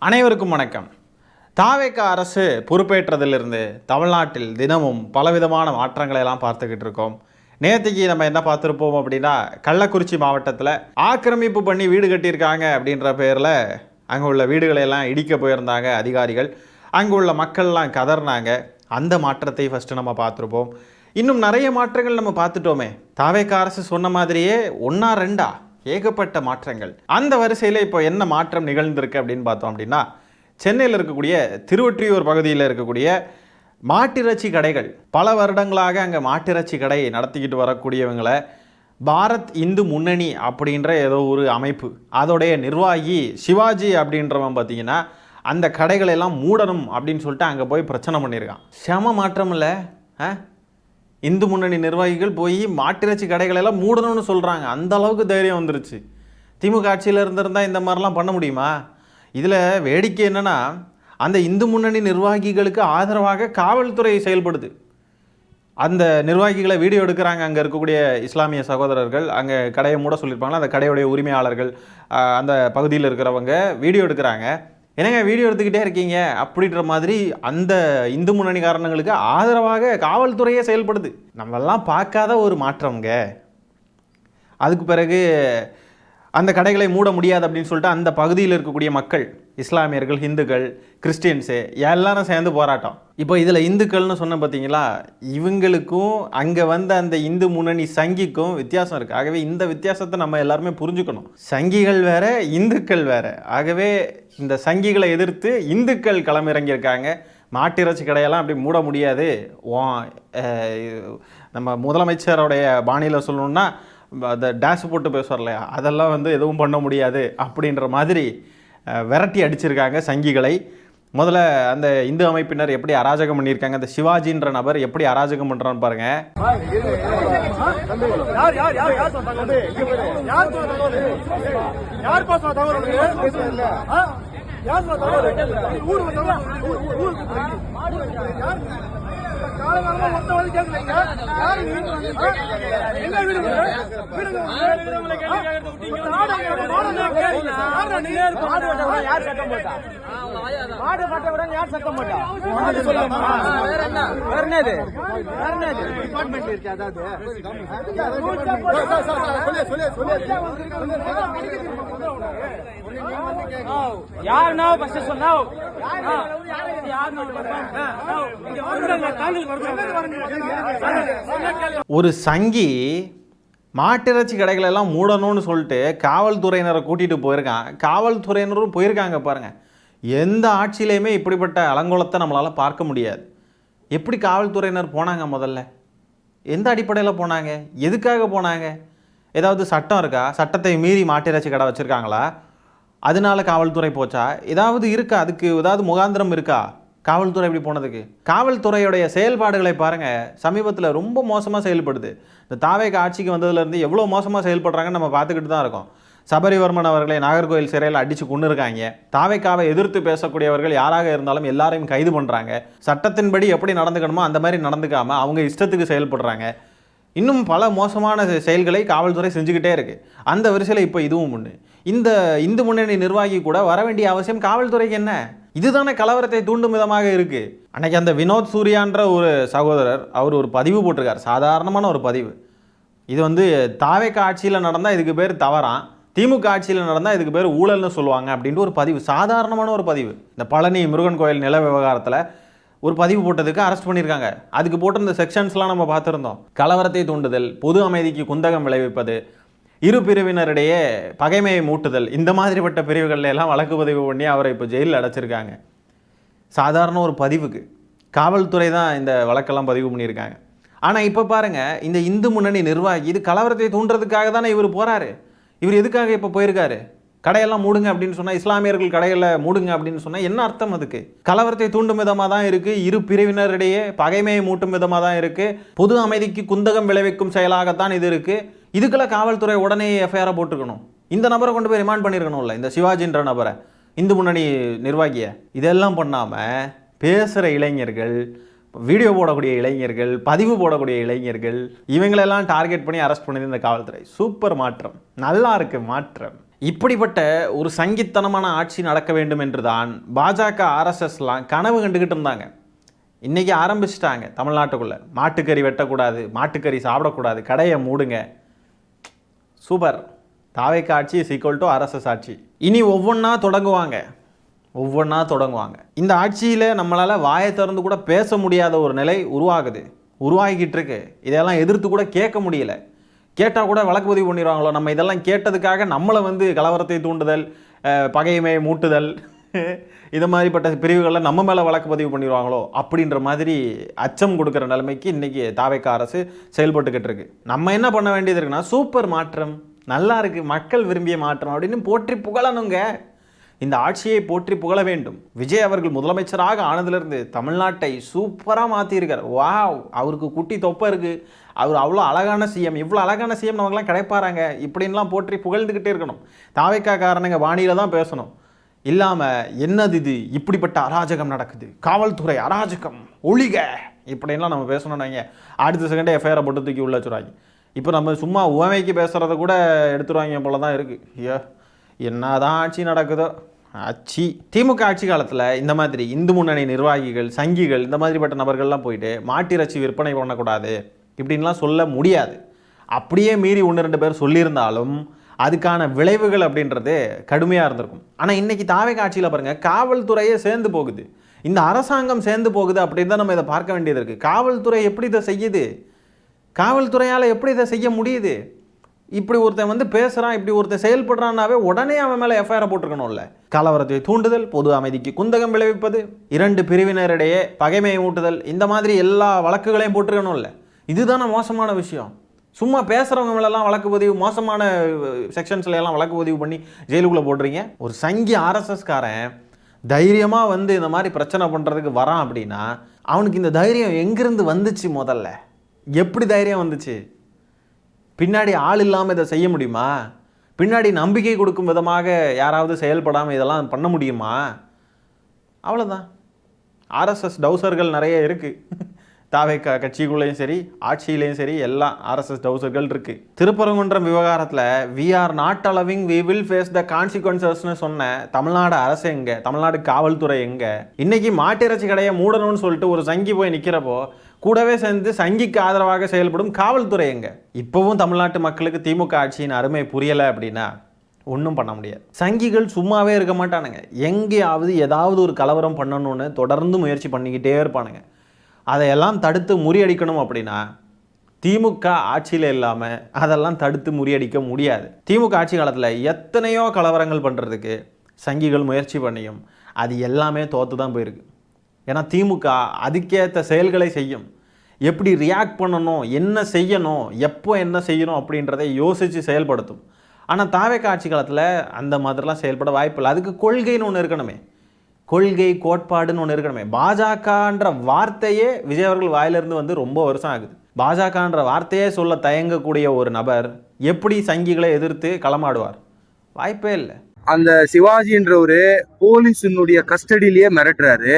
அனைவருக்கும் வணக்கம். தாவேக அரசு பொறுப்பேற்றதிலிருந்து தமிழ்நாட்டில் தினமும் பலவிதமான மாற்றங்களை எல்லாம் பார்த்துக்கிட்டு இருக்கோம். நேற்றுக்கு நம்ம என்ன பார்த்துருப்போம் அப்படின்னா, கள்ளக்குறிச்சி மாவட்டத்தில் ஆக்கிரமிப்பு பண்ணி வீடு கட்டியிருக்காங்க அப்படின்ற பேரில் அங்கே உள்ள வீடுகளை எல்லாம் இடிக்க போயிருந்தாங்க அதிகாரிகள். அங்கே உள்ள மக்கள்லாம் கதறினாங்க. அந்த மாற்றத்தை ஃபஸ்ட்டு நம்ம பார்த்துருப்போம். இன்னும் நிறைய மாற்றங்கள் நம்ம பார்த்துட்டோமே. தாவேக அரசு சொன்ன மாதிரியே ஒன்றா ரெண்டா ஏகப்பட்ட மாற்றங்கள். அந்த வரிசையில் இப்போ என்ன மாற்றம் நிகழ்ந்திருக்கு அப்படின்னு பார்த்தோம் அப்படின்னா, சென்னையில் இருக்கக்கூடிய திருவொற்றியூர் பகுதியில் இருக்கக்கூடிய மாட்டிறைச்சி கடைகள், பல வருடங்களாக அங்கே மாட்டிறைச்சி கடை நடத்திக்கிட்டு வரக்கூடியவங்களை பாரத் இந்து முன்னணி அப்படின்ற ஏதோ ஒரு அமைப்பு, அதோடைய நிர்வாகி சிவாஜி அப்படின்றவன் பார்த்தீங்கன்னா அந்த கடைகளெல்லாம் மூடணும் அப்படின்னு சொல்லிட்டு அங்கே போய் பிரச்சனை பண்ணியிருக்கான். செம மாற்றம் இல்லை? இந்து முன்னணி நிர்வாகிகள் போய் மாட்டிறைச்சி கடைகளெல்லாம் மூடணும்னு சொல்கிறாங்க. அந்த அளவுக்கு தைரியம் வந்துருச்சு. திமுக ஆட்சியில் இருந்திருந்தால் இந்த மாதிரிலாம் பண்ண முடியுமா? இதில் வேடிக்கை என்னென்னா, அந்த இந்து முன்னணி நிர்வாகிகளுக்கு ஆதரவாக காவல்துறை செயல்படுது. அந்த நிர்வாகிகளை வீடியோ எடுக்கிறாங்க. அங்கே இருக்கக்கூடிய இஸ்லாமிய சகோதரர்கள், அங்கே கடையை மூட சொல்லியிருப்பாங்களா, அந்த கடையுடைய உரிமையாளர்கள், அந்த பகுதியில் இருக்கிறவங்க வீடியோ எடுக்கிறாங்க. என்னங்க வீடியோ எடுத்துக்கிட்டே இருக்கீங்க அப்படின்ற மாதிரி அந்த இந்து முன்னணி காரணங்களுக்கு ஆதரவாக காவல்துறையே செயல்படுது. நம்மெல்லாம் பார்க்காத ஒரு மாற்றம்ங்க. அதுக்கு பிறகு அந்த கடைகளை மூட முடியாது அப்படின்னு சொல்லிட்டு அந்த பகுதியில் இருக்கக்கூடிய மக்கள், இஸ்லாமியர்கள், இந்துக்கள், கிறிஸ்டியன்ஸு எல்லாரும் சேர்ந்து போராட்டம். இப்போ இதில் இந்துக்கள்னு சொன்ன பார்த்தீங்களா, இவங்களுக்கும் அங்கே வந்த அந்த இந்து முன்னணி சங்கிக்கும் வித்தியாசம் இருக்குது. ஆகவே இந்த வித்தியாசத்தை நம்ம எல்லாருமே புரிஞ்சுக்கணும். சங்கிகள் வேற, இந்துக்கள் வேற. ஆகவே இந்த சங்கிகளை எதிர்த்து இந்துக்கள் களமிறங்கியிருக்காங்க. மாட்டிறைச்சி கடையெல்லாம் அப்படி மூட முடியாது. நம்ம முதலமைச்சருடைய பாணியில் சொல்லணுன்னா, அந்த டேஷ் போட்டு பேசுவார் இல்லையா, அதெல்லாம் எதுவும் பண்ண முடியாது அப்படின்ற மாதிரி விரட்டி அடிச்சிருக்காங்க சங்கிகளை. முதல்ல அந்த இந்து அமைப்பினர் எப்படி அராஜகம் பண்ணியிருக்காங்க, அந்த சிவாஜின்ற நபர் எப்படி அராஜகம் பண்ணுறான்னு பாருங்க. ஒரு சங்கி மாட்டிறைச்சி கடைகளெல்லாம் மூடணும்னு சொல்லிட்டு காவல்துறையினரை கூட்டிகிட்டு போயிருக்கான். காவல்துறையினரும் போயிருக்காங்க பாருங்கள். எந்த ஆட்சியிலையுமே இப்படிப்பட்ட அலங்கோலத்தை நம்மளால் பார்க்க முடியாது. எப்படி காவல்துறையினர் போனாங்க? முதல்ல எந்த அடிப்படையில் போனாங்க? எதுக்காக போனாங்க? ஏதாவது சட்டம் இருக்கா? சட்டத்தை மீறி மாட்டிறைச்சி கடை வச்சுருக்காங்களா? அதனால காவல்துறை போச்சா? ஏதாவது இருக்கா? அதுக்கு ஏதாவது முகாந்திரம் இருக்கா காவல்துறை இப்படி போனதுக்கு? காவல்துறையுடைய செயல்பாடுகளை பாருங்கள். சமீபத்தில் ரொம்ப மோசமாக செயல்படுது. இந்த தாவேக ஆட்சிக்கு வந்ததுலேருந்து எவ்வளோ மோசமாக செயல்படுறாங்கன்னு நம்ம பார்த்துக்கிட்டு தான் இருக்கோம். சபரிவர்மன் அவர்களை நாகர்கோவில் சிறையில் அடித்து கொண்டு இருக்காங்க. தாவேகாவை எதிர்த்து பேசக்கூடியவர்கள் யாராக இருந்தாலும் எல்லாரையும் கைது பண்ணுறாங்க. சட்டத்தின்படி எப்படி நடந்துக்கணுமோ அந்த மாதிரி நடந்துக்காமல் அவங்க இஷ்டத்துக்கு செயல்படுறாங்க. இன்னும் பல மோசமான செயல்களை காவல்துறை செஞ்சுக்கிட்டே இருக்குது. அந்த வரிசையில் இப்போ இதுவும் ஒன்று. இந்த இந்து முன்னணி நிர்வாகி கூட வர வேண்டிய அவசியம் காவல்துறைக்கு என்ன? இதுதானே கலவரத்தை தூண்டும் விதமாக இருக்குது. அன்றைக்கி அந்த வினோத் சூர்யான்ற ஒரு சகோதரர், அவர் ஒரு பதிவு போட்டிருக்கார். சாதாரணமான ஒரு பதிவு. இது தாவேக ஆட்சியில் நடந்தால் இதுக்கு பேர் தவறான், திமுக ஆட்சியில் நடந்தால் இதுக்கு பேர் ஊழல்னு சொல்லுவாங்க அப்படின்ட்டு ஒரு பதிவு. சாதாரணமான ஒரு பதிவு. இந்த பழனி முருகன் கோயில் நில விவகாரத்தில் ஒரு பதிவு போட்டதுக்கு அரெஸ்ட் பண்ணியிருக்காங்க. அதுக்கு போட்டிருந்த செக்ஷன்ஸ்லாம் நம்ம பார்த்துருந்தோம். கலவரத்தை தூண்டுதல், பொது அமைதிக்கு குந்தகம் விளைவிப்பது, இரு பிரிவினரிடையே பகைமையை மூட்டுதல், இந்த மாதிரிப்பட்ட பிரிவுகளில் எல்லாம் வழக்கு பதிவு பண்ணி அவரை இப்போ ஜெயிலில் அடைச்சிருக்காங்க. சாதாரண ஒரு பதிவுக்கு காவல்துறை தான் இந்த வழக்கெல்லாம் பதிவு பண்ணியிருக்காங்க. ஆனால் இப்போ பாருங்கள், இந்த இந்து முன்னணி நிர்வாகி இது கலவரத்தை தூண்டுறதுக்காக தானே இவர் போகிறாரு. இவர் எதுக்காக இப்போ போயிருக்காரு? கடையெல்லாம் மூடுங்க அப்படின்னு சொன்னால், இஸ்லாமியர்கள் கடைகளை மூடுங்க அப்படின்னு சொன்னால் என்ன அர்த்தம்? அதுக்கு கலவரத்தை தூண்டும் விதமாக தான் இருக்குது, இரு பிரிவினரிடையே பகைமையை மூட்டும் விதமாக தான் இருக்குது, பொது அமைதிக்கு குந்தகம் விளைவிக்கும் செயலாகத்தான் இது இருக்குது. இதுக்கெல்லாம் காவல்துறை உடனே எஃப்ஐஆரை போட்டுக்கணும். இந்த நபரை கொண்டு போய் ரிமாண்ட் பண்ணியிருக்கணும்ல, இந்த சிவாஜின்ற நபரை, இந்து முன்னணி நிர்வாகியை. இதெல்லாம் பண்ணாமல் பேசுகிற இளைஞர்கள், வீடியோ போடக்கூடிய இளைஞர்கள், பதிவு போடக்கூடிய இளைஞர்கள், இவங்களெல்லாம் டார்கெட் பண்ணி அரெஸ்ட் பண்ணி இந்த காவல்துறை. சூப்பர் மாற்றம், நல்லா இருக்குது மாற்றம். இப்படிப்பட்ட ஒரு சங்கித்தனமான ஆட்சி நடக்க வேண்டும் என்று தான் பாஜக ஆர்எஸ்எஸ்லாம் கனவு கண்டுக்கிட்டு இருந்தாங்க. இன்றைக்கி ஆரம்பிச்சிட்டாங்க. தமிழ்நாட்டுக்குள்ளே மாட்டுக்கறி வெட்டக்கூடாது, மாட்டுக்கறி சாப்பிடக்கூடாது, கடையை மூடுங்க. சூப்பர். தாவேக்கா ஆட்சி இஸ் ஈக்குவல் டு ஆர்எஸ்எஸ் ஆட்சி. இனி ஒவ்வொன்றா தொடங்குவாங்க. இந்த ஆட்சியில் நம்மளால் வாயை திறந்து கூட பேச முடியாத ஒரு நிலை உருவாகிக்கிட்டு இருக்கு. இதெல்லாம் எதிர்த்து கூட கேட்க முடியல. கேட்டால் கூட வழக்கு பதிவு பண்ணிடுவாங்களோ, நம்ம இதெல்லாம் கேட்டதுக்காக நம்மளை கலவரத்தை தூண்டுதல், பகைமை மூட்டுதல், இது மாதிரிப்பட்ட பிரிவுகளில் நம்ம மேலே வழக்கு பதிவு பண்ணிடுவாங்களோ அப்படின்ற மாதிரி அச்சம் கொடுக்குற நிலைமைக்கு இன்றைக்கி தாவேக்கா அரசு செயல்பட்டுக்கிட்டு இருக்கு. நம்ம என்ன பண்ண வேண்டியது இருக்குன்னா, சூப்பர் மாற்றம், நல்லா இருக்குது, மக்கள் விரும்பிய மாற்றம் அப்படின்னு போற்றி புகழணுங்க. இந்த ஆட்சியை போற்றி புகழ வேண்டும். விஜய் அவர்கள் முதலமைச்சராக ஆனதிலிருந்து தமிழ்நாட்டை சூப்பராக மாற்றியிருக்கார். வாவ், அவருக்கு குட்டி தொப்பை இருக்குது, அவர் அவ்வளோ அழகான சிஎம், இவ்வளோ அழகான சிஎம் நமக்குலாம் கிடைப்பாராங்க இப்படின்லாம் போற்றி புகழ்ந்துக்கிட்டே இருக்கணும். தாவேக்கா காரணங்க வாணியில் தான் பேசணும். இல்லாமல் என்னது இது, இப்படிப்பட்ட அராஜகம் நடக்குது, காவல்துறை அராஜகம் ஒழிக இப்படின்லாம் நம்ம பேசணும்னு வைங்க, அடுத்த செகண்டே எஃப்ஐஆரை போட்டு தூக்கி உள்ள வச்சுருவாங்க. இப்போ நம்ம சும்மா உவமைக்கு பேசுகிறத கூட எடுத்துருவாங்க போல தான் இருக்குது. ஐயோ, என்னதான் ஆட்சி நடக்குதோ ஆட்சி. திமுக ஆட்சி காலத்தில் இந்த மாதிரி இந்து முன்னணி நிர்வாகிகள், சங்கிகள், இந்த மாதிரிப்பட்ட நபர்கள்லாம் போயிட்டு மாட்டிறைச்சி விற்பனை பண்ணக்கூடாது இப்படின்லாம் சொல்ல முடியாது. அப்படியே மீறி 1-2 பேர் சொல்லியிருந்தாலும் அதுக்கான விளைவுகள் அப்படின்றது கடுமையாக இருந்திருக்கும். ஆனால் இன்றைக்கி தாவேக்கா ஆட்சியில் பாருங்கள், காவல்துறையே சேர்ந்து போகுது, இந்த அரசாங்கம் சேர்ந்து போகுது அப்படின்னு தான் நம்ம இதை பார்க்க வேண்டியது இருக்குது. காவல்துறை எப்படி இதை செய்யுது? காவல்துறையால் எப்படி இதை செய்ய முடியுது? இப்படி ஒருத்தன் பேசுகிறான், இப்படி ஒருத்தன் செயல்படுறான்னாவே உடனே அவன் மேலே எஃப்ஐஆரை போட்டிருக்கணும்ல. கலவரத்தை தூண்டுதல், பொது அமைதிக்கு குந்தகம் விளைவிப்பது, 2 பிரிவினரிடையே பகைமையை ஊட்டுதல், இந்த மாதிரி எல்லா வழக்குகளையும் போட்டிருக்கணும்ல. இதுதானே மோசமான விஷயம். சும்மா பேசுகிறவங்க மேலெல்லாம் வழக்கு பதிவு, மோசமான செக்ஷன்ஸ்ல எல்லாம் வழக்கு பதிவு பண்ணி ஜெயிலுக்குள்ளே போடுறீங்க. ஒரு சங்கி ஆர்எஸ்எஸ்காரன் தைரியமாக இந்த மாதிரி பிரச்சனை பண்ணுறதுக்கு வரான் அப்படின்னா அவனுக்கு இந்த தைரியம் எங்கிருந்து வந்துச்சு? முதல்ல எப்படி தைரியம் வந்துச்சு? பின்னாடி ஆள் இல்லாமல் இதை செய்ய முடியுமா? பின்னாடி நம்பிக்கை கொடுக்கும் விதமாக யாராவது செயல்படாமல் இதெல்லாம் பண்ண முடியுமா? அவ்வளோதான். ஆர்எஸ்எஸ் டவுசர்கள் நிறைய இருக்குது. தாவேக்கா கட்சிக்குள்ளேயும் சரி, ஆட்சியிலையும் சரி, எல்லாம் ஆர்எஸ்எஸ் டவுசர்கள் இருக்குது. திருப்பரங்குன்றம் விவகாரத்தில் we are not allowing, we will face the கான்சிக்வன்சஸ்னு சொன்ன தமிழ்நாடு அரசு எங்கே? தமிழ்நாடு காவல்துறை எங்கே? இன்றைக்கி மாட்டிறைச்சி கடையை மூடணும்னு சொல்லிட்டு ஒரு சங்கி போய் நிற்கிறப்போ கூடவே சேர்ந்து சங்கிக்கு ஆதரவாக செயல்படும் காவல்துறை எங்கே? இப்போவும் தமிழ்நாட்டு மக்களுக்கு திமுக ஆட்சியின் அருமை புரியலை அப்படின்னா ஒன்றும் பண்ண முடியாது. சங்கிகள் சும்மாவே இருக்க மாட்டானுங்க. எங்கேயாவது ஏதாவது ஒரு கலவரம் பண்ணணும்னு தொடர்ந்து முயற்சி பண்ணிக்கிட்டே இருப்பானுங்க. அதையெல்லாம் தடுத்து முறியடிக்கணும் அப்படின்னா திமுக ஆட்சியில் இல்லாமல் அதெல்லாம் தடுத்து முறியடிக்க முடியாது. திமுக ஆட்சி காலத்தில் எத்தனையோ கலவரங்கள் பண்ணுறதுக்கு சங்கிகள் முயற்சி பண்ணியும் அது எல்லாமே தோற்று தான் போயிருக்கு. ஏன்னா திமுக அதுக்கேற்ற செயல்களை செய்யும். எப்படி ரியாக்ட் பண்ணணும், என்ன செய்யணும், எப்போ என்ன செய்யணும் அப்படின்றதை யோசித்து செயல்படுத்தும். ஆனால் தாவேக்கா ஆட்சி காலத்தில் அந்த மாதிரிலாம் செயல்பட வாய்ப்பில்லை. அதுக்கு கொள்கைன்னு ஒன்று இருக்கணுமே, கொள்கை கோட்பாடுன்னு ஒன்று இருக்கணுமே. பாஜகன்ற வார்த்தையே விஜய் அவர்கள் வாயிலிருந்து ரொம்ப வருஷம் ஆகுது. பாஜகன்ற வார்த்தையே சொல்ல தயங்கக்கூடிய ஒரு நபர் எப்படி சங்கிகளை எதிர்த்து களமாடுவார்? வாய்ப்பே இல்லை. அந்த சிவாஜின்றவரு போலீஸினுடைய கஸ்டடியிலேயே மிரட்டுறாரு.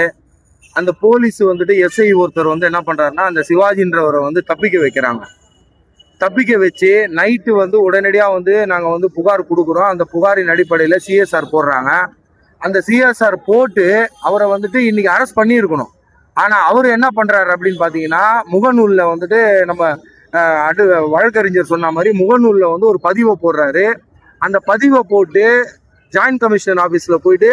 அந்த போலீஸ் எஸ்ஐ ஒருத்தர் என்ன பண்றாருன்னா, அந்த சிவாஜின்றவரை தப்பிக்க வைக்கிறாங்க. தப்பிக்க வச்சு நைட்டு உடனடியாக நாங்கள் புகார் கொடுக்குறோம். அந்த புகாரின் அடிப்படையில் சிஎஸ்ஆர் போடுறாங்க. அந்த சிஎஸ்ஆர் போட்டு அவரை இன்னைக்கு அரெஸ்ட் பண்ணியிருக்கணும். ஆனால் அவர் என்ன பண்ணுறாரு அப்படின்னு பார்த்தீங்கன்னா, முகநூலில் நம்ம வழக்கறிஞர் சொன்ன மாதிரி முகநூலில் ஒரு பதிவை போடுறாரு. அந்த பதிவை போட்டு ஜாயின்ட் கமிஷனர் ஆஃபீஸில் போயிட்டு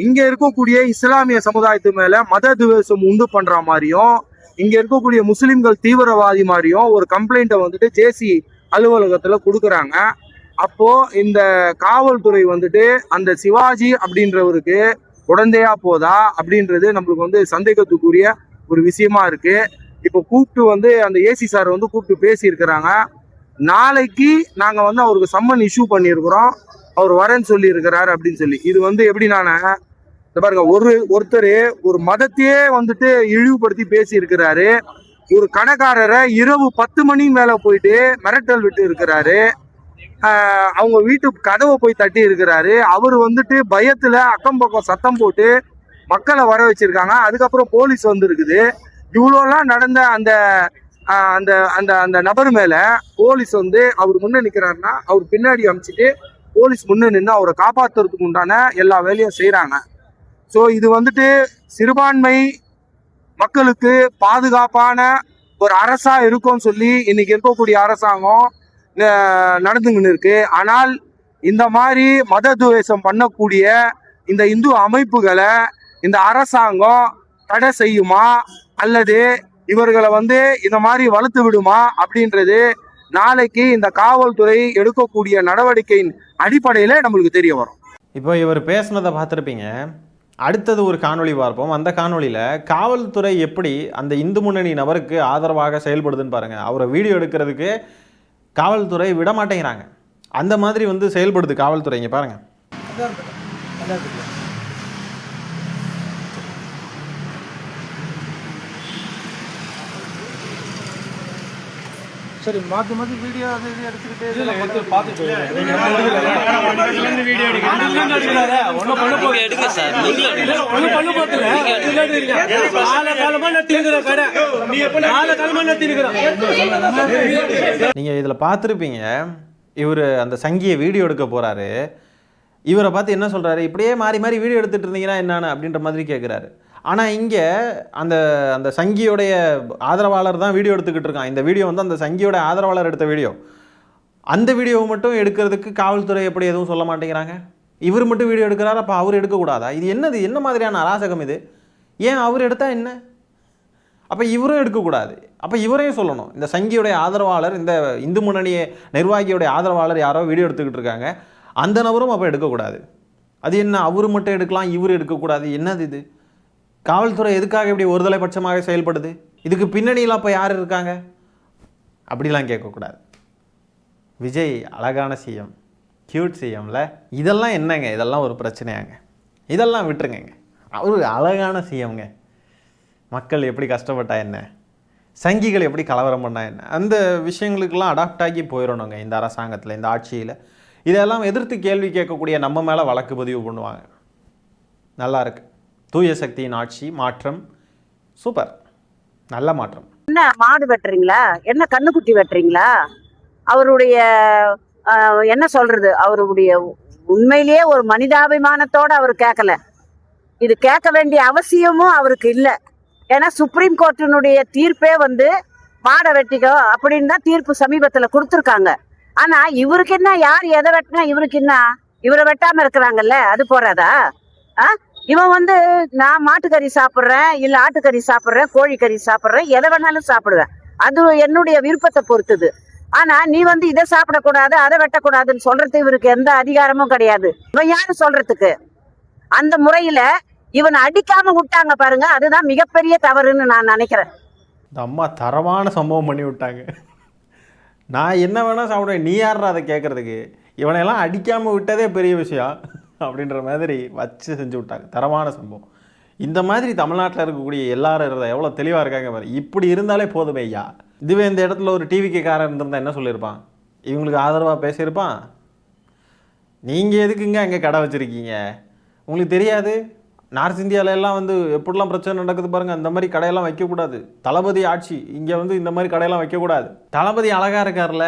இங்கே இருக்கக்கூடிய இஸ்லாமிய சமுதாயத்து மேலே மத துவேஷம் உண்டு பண்ணுற மாதிரியும், இங்கே இருக்கக்கூடிய முஸ்லீம்கள் தீவிரவாதி மாதிரியும் ஒரு கம்ப்ளைண்ட்டை ஜேசி அலுவலகத்தில் கொடுக்குறாங்க. அப்போ இந்த காவல்துறை அந்த சிவாஜி அப்படின்றவருக்கு உடந்தையா போதா அப்படின்றது நம்மளுக்கு சந்தேகத்துக்குரிய ஒரு விஷயமா இருக்கு. இப்போ கூப்பிட்டு அந்த ஏசி சார் கூப்பிட்டு பேசியிருக்கிறாங்க. நாளைக்கு நாங்க அவருக்கு சம்மன் இஷ்யூ பண்ணியிருக்கிறோம், அவர் வரேன்னு சொல்லி இருக்கிறாரு அப்படின்னு சொல்லி. இது எப்படி பாருங்க, ஒருத்தர் ஒரு மதத்தையே இழிவுபடுத்தி பேசி இருக்கிறாரு. ஒரு கடைக்காரரை இரவு 10 மணி மேல போயிட்டு மிரட்டல் விட்டு இருக்கிறாரு. அவங்க வீட்டு கதவை போய் தட்டி இருக்கிறாரு. அவர் பயத்துல அக்கம் பக்கம் சத்தம் போட்டு மக்களை வர வச்சிருக்காங்க. அதுக்கப்புறம் போலீஸ் இருக்குது. இவ்வளோலாம் நடந்த அந்த அந்த அந்த அந்த நபர் மேல போலீஸ் அவர் முன்ன நிக்கிறாருன்னா அவர் பின்னாடி அமிச்சிட்டு போலீஸ் முன்ன நின்று அவரை காப்பாற்றுறதுக்கு உண்டான எல்லா வேலையும் செய்கிறாங்க. ஸோ இது வந்துட்டு சிறுபான்மை மக்களுக்கு பாதுகாப்பான ஒரு அரசா இருக்கும்னு சொல்லி இன்னைக்கு இருக்கக்கூடிய அரசாங்கம் நடந்துங்கன்னு இருக்கு. ஆனால் இந்த மாதிரி மத துவேஷம் பண்ணக்கூடிய இந்த இந்து அமைப்புகளை இந்த அரசாங்கம் தடை செய்யுமா அல்லது இவர்களை இந்த மாதிரி வளர்த்து விடுமா அப்படின்றது நாளைக்கு இந்த காவல்துறை எடுக்கக்கூடிய நடவடிக்கையின் அடிப்படையில் நம்மளுக்கு தெரிய வரும். இப்போ இவர் பேசுனதை பார்த்துருப்பீங்க. அடுத்தது ஒரு காணொளி பார்ப்போம். அந்த காணொளியில் காவல்துறை எப்படி அந்த இந்து முன்னணி நபருக்கு ஆதரவாக செயல்படுதுன்னு பாருங்கள். அவரை வீடியோ எடுக்கிறதுக்கு காவல்துறை விட மாட்டேங்கிறாங்க. அந்த மாதிரி செயல்படுது காவல்துறை. இங்கே பாருங்கள். சரி, மாற்றி மாற்றி வீடியோ அது இது எடுத்துக்கிட்டே நீங்கள் இதில் பார்த்துருப்பீங்க. இவர் அந்த சங்கியை வீடியோ எடுக்க போகிறாரு. இவரை பார்த்து என்ன சொல்கிறாரு, இப்படியே மாறி மாறி வீடியோ எடுத்துகிட்டு இருந்தீங்கன்னா என்னன்னு அப்படின்ற மாதிரி கேட்குறாரு. ஆனால் இங்கே அந்த அந்த சங்கியோடைய ஆதரவாளர் தான் வீடியோ எடுத்துக்கிட்டு இருக்கான். இந்த வீடியோ அந்த சங்கியோட ஆதரவாளர் எடுத்த வீடியோ. அந்த வீடியோவை மட்டும் எடுக்கிறதுக்கு காவல்துறை எப்படி எதுவும் சொல்ல மாட்டேங்கிறாங்க. இவர் மட்டும் வீடியோ எடுக்கிறாரு, அப்போ அவர் எடுக்கக்கூடாதா? இது என்னது, என்ன மாதிரியான அராசகம் இது? ஏன் அவர் எடுத்தால் என்ன, அப்போ இவரும் எடுக்கக்கூடாது? அப்போ இவரையும் சொல்லணும். இந்த சங்கியோடைய ஆதரவாளர், இந்த இந்து முன்னணிய நிர்வாகியோடைய ஆதரவாளர் யாரோ வீடியோ எடுத்துக்கிட்டு இருக்காங்க, அந்த நபரும் அப்போ எடுக்கக்கூடாது. அது என்ன, அவர் மட்டும் எடுக்கலாம் இவர் எடுக்கக்கூடாது? என்னது இது? காவல்துறை எதுக்காக இப்படி ஒருதலை பட்சமாக செயல்படுது? இதுக்கு பின்னணியில் அப்போ யார் இருக்காங்க? அப்படிலாம் கேட்கக்கூடாது. விஜய் அழகான சிஎம், கியூட் சிஎம்ல, இதெல்லாம் என்னங்க, இதெல்லாம் ஒரு பிரச்சனையாங்க? இதெல்லாம் விட்டுருங்க. அவர் அழகான சிஎம்ங்க. மக்கள் எப்படி கஷ்டப்பட்டா என்ன, சங்கிகள் எப்படி கலவரம் பண்ணா என்ன, அந்த விஷயங்களுக்கெல்லாம் அடாப்ட் ஆகி போயிடணுங்க இந்த அரசாங்கத்தில், இந்த ஆட்சியில். இதெல்லாம் எதிர்த்து கேள்வி கேட்கக்கூடிய நம்ம மேலே வழக்கு பதிவு பண்ணுவாங்க. நல்லா இருக்கு. தூய சக்தியின் ஆட்சி, மாற்றம், சூப்பர், நல்ல மாற்றம். என்ன மாடு வெட்டுறீங்களா, என்ன கண்ணுக்குட்டி வெட்டுறீங்களா? அவருடைய என்ன சொல்றது, அவருடைய உண்மையிலேயே ஒரு மனிதாபிமானத்தோட அவர் கேட்கல. இது கேட்க வேண்டிய அவசியமும் அவருக்கு இல்லை. ஏன்னா சுப்ரீம் கோர்ட்டினுடைய தீர்ப்பே மாடை வெட்டிக்கோ அப்படின்னு தான் தீர்ப்பு சமீபத்தில் கொடுத்துருக்காங்க. ஆனா இவருக்கு என்ன, யார் எதை வெட்டினா இவருக்கு என்ன? இவரை வெட்டாம இருக்கிறாங்கல்ல, அது போறாதா? இவன் நான் மாட்டுக்கறி சாப்பிட்றேன், இல்லை ஆட்டுக்கறி சாப்பிட்றேன், கோழிக்கறி சாப்பிட்றேன், எதை வேணாலும் சாப்பிடுவேன், அது என்னுடைய விருப்பத்தை பொறுத்தது. ஆனா நீ இதை சாப்பிடக்கூடாது, அதை வெட்டக்கூடாதுன்னு சொல்றது இவருக்கு எந்த அதிகாரமும் கிடையாது. இவன் யாரு சொல்றதுக்கு? அந்த முறையில இவனை அடிக்காம விட்டாங்க பாருங்க, அதுதான் மிகப்பெரிய தவறுன்னு நான் நினைக்கிறேன். இந்த அம்மா தரமான சம்பவம் பண்ணி விட்டாங்க. நான் என்ன வேணா சாப்பிடுவேன், நீ யாரா அதை கேட்கறதுக்கு? இவனையெல்லாம் அடிக்காம விட்டதே பெரிய விஷயம் அப்படின்ற மாதிரி வச்சு செஞ்சு விட்டாங்க. தரமான சம்பவம். இந்த மாதிரி தமிழ்நாட்டில் இருக்கக்கூடிய எல்லாரும் எவ்வளோ தெளிவாக இருக்காங்க பாரு. இப்படி இருந்தாலே போதுமே ஐயா. இதுவே இந்த இடத்துல ஒரு டிவிக்காரன் இருந்திருந்தா என்ன சொல்லியிருப்பான்? இவங்களுக்கு ஆதரவாக பேசியிருப்பான். நீங்கள் எதுக்குங்க அங்கே கடை வச்சுருக்கீங்க? உங்களுக்கு தெரியாது? நார்த் இந்தியாவில எல்லாம் எப்படிலாம் பிரச்சனை நடக்குது பாருங்கள். அந்த மாதிரி கடையெல்லாம் வைக்கக்கூடாது. தளபதி ஆட்சி இங்கே இந்த மாதிரி கடையெல்லாம் வைக்கக்கூடாது. தளபதி அழகாக இருக்கார்ல,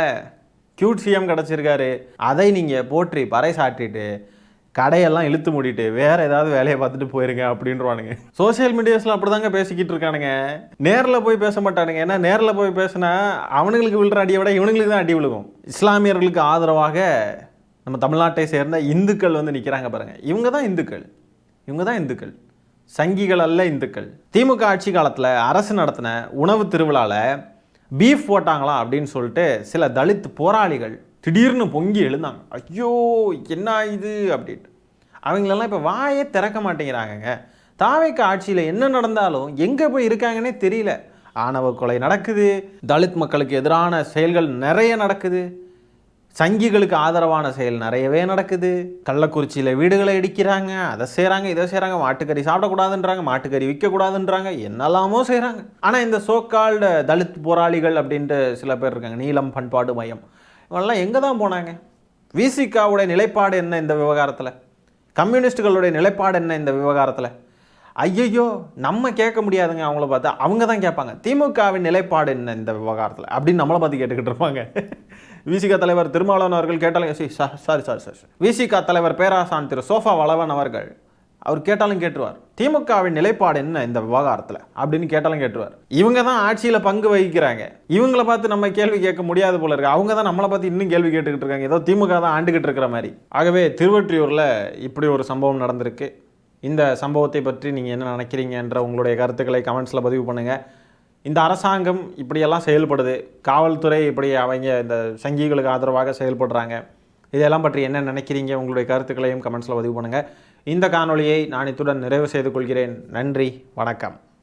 கியூட் சிஎம் கிடச்சிருக்காரு, அதை நீங்கள் போற்றி பறை சாட்டிட்டு கடையெல்லாம் இழுத்து மூடிட்டு வேறு ஏதாவது வேலையை பார்த்துட்டு போயிருங்க அப்படின்றவானுங்க. சோசியல் மீடியாஸில் அப்படி தாங்க பேசிக்கிட்டு இருக்கானுங்க. நேரில் போய் பேச மாட்டானுங்க. ஏன்னா நேரில் போய் பேசினா அவனுங்களுக்கு விழுற அடியை விட இவனுங்களுக்கு தான் அடி விழுகும். இஸ்லாமியர்களுக்கு ஆதரவாக நம்ம தமிழ்நாட்டை சேர்ந்த இந்துக்கள் நிற்கிறாங்க பாருங்கள். இவங்க தான் இந்துக்கள், இவங்க தான் இந்துக்கள், சங்கிகள் அல்ல இந்துக்கள். திமுக ஆட்சி காலத்தில் அரசு நடத்தின உணவு திருவிழாவில் பீஃப் போட்டாங்களாம் அப்படின்னு சொல்லிட்டு சில தலித் போராளிகள் திடீர்னு பொங்கி எழுந்தாங்க. ஐயோ என்ன இது அப்படின்ட்டு. அவங்களெல்லாம் இப்போ வாயே திறக்க மாட்டேங்கிறாங்கங்க. தாவேக்கா ஆட்சியில் என்ன நடந்தாலும் எங்கே போய் இருக்காங்கன்னே தெரியல. ஆணவ கொலை நடக்குது, தலித் மக்களுக்கு எதிரான செயல்கள் நிறைய நடக்குது, சங்கிகளுக்கு ஆதரவான செயல் நிறையவே நடக்குது. கள்ளக்குறிச்சியில் வீடுகளை இடிக்கிறாங்க, அதை செய்கிறாங்க, இதை செய்கிறாங்க, மாட்டுக்கறி சாப்பிடக்கூடாதுன்றாங்க, மாட்டுக்கறி விற்கக்கூடாதுன்றாங்க, என்னெல்லாமோ செய்கிறாங்க. ஆனால் இந்த சோக்கால்டு தலித் போராளிகள் அப்படின்ட்டு சில பேர் இருக்காங்க, நீலம் பண்பாடு மையம், இவங்கெல்லாம் எங்கே தான் போனாங்க? விசிகாவுடைய நிலைப்பாடு என்ன இந்த விவகாரத்தில்? கம்யூனிஸ்டுகளுடைய நிலைப்பாடு என்ன இந்த விவகாரத்தில்? ஐயையோ நம்ம கேட்க முடியாதுங்க அவங்கள பார்த்தா, அவங்க தான் கேட்பாங்க திமுகவின் நிலைப்பாடு என்ன இந்த விவகாரத்தில் அப்படின்னு நம்மளை பார்த்து கேட்டுக்கிட்டு இருப்பாங்க. விசிக தலைவர் திருமாவளவன் அவர்கள் கேட்டாலும் சாரி விசிக தலைவர் பேராசான் திரு சோஃபா வளவன் அவர்கள் அவர் கேட்டாலும் கேட்டுருவார் திமுகவின் நிலைப்பாடு என்ன இந்த விவகாரத்தில் அப்படின்னு கேட்டாலும் கேட்டுருவார். இவங்க தான் ஆட்சியில் பங்கு வகிக்கிறாங்க, இவங்கள பார்த்து நம்ம கேள்வி கேட்க முடியாது போல இருக்கு. அவங்க தான் நம்மளை பார்த்து இன்னும் கேள்வி கேட்டுக்கிட்டு இருக்காங்க, ஏதோ திமுக தான் ஆண்டுகிட்டு இருக்கிற மாதிரி. ஆகவே திருவொற்றியூரில் இப்படி ஒரு சம்பவம் நடந்திருக்கு. இந்த சம்பவத்தை பற்றி நீங்கள் என்ன நினைக்கிறீங்கன்ற உங்களுடைய கருத்துக்களை கமெண்ட்ஸில் பதிவு பண்ணுங்கள். இந்த அரசாங்கம் இப்படியெல்லாம் செயல்படுது, காவல்துறை இப்படி அவங்க இந்த சங்கிகளுக்கு ஆதரவாக செயல்படுறாங்க, இதெல்லாம் பற்றி என்ன நினைக்கிறீங்க? உங்களுடைய கருத்துக்களையும் கமெண்ட்ஸில் பதிவு பண்ணுங்கள். இந்த காணொளியை நான் இத்துடன் நிறைவு செய்து கொள்கிறேன். நன்றி, வணக்கம்.